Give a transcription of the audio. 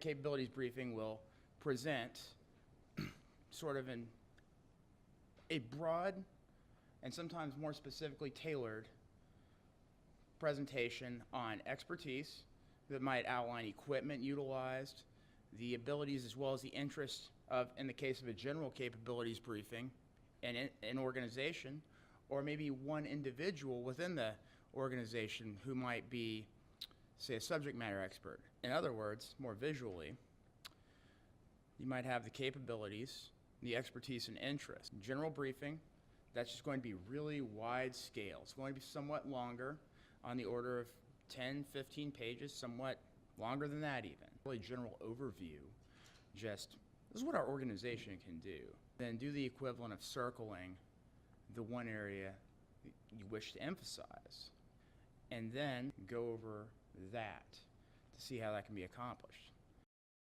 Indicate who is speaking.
Speaker 1: Capabilities briefing will present sort of a broad and sometimes more specifically tailored presentation on expertise that might outline equipment utilized, the abilities as well as the interests of, in the case of a general capabilities briefing, an organization, or maybe one individual within the organization who might be, say, a subject matter expert. In other words, more visually, you might have the capabilities, the expertise and interest. General briefing, that's just going to be really wide scale. It's going to be somewhat longer, on the order of 10, 15 pages, somewhat longer than that even. Really general overview, just this is what our organization can do. Then do the equivalent of circling the one area you wish to emphasize, and then go over that to see how that can be accomplished.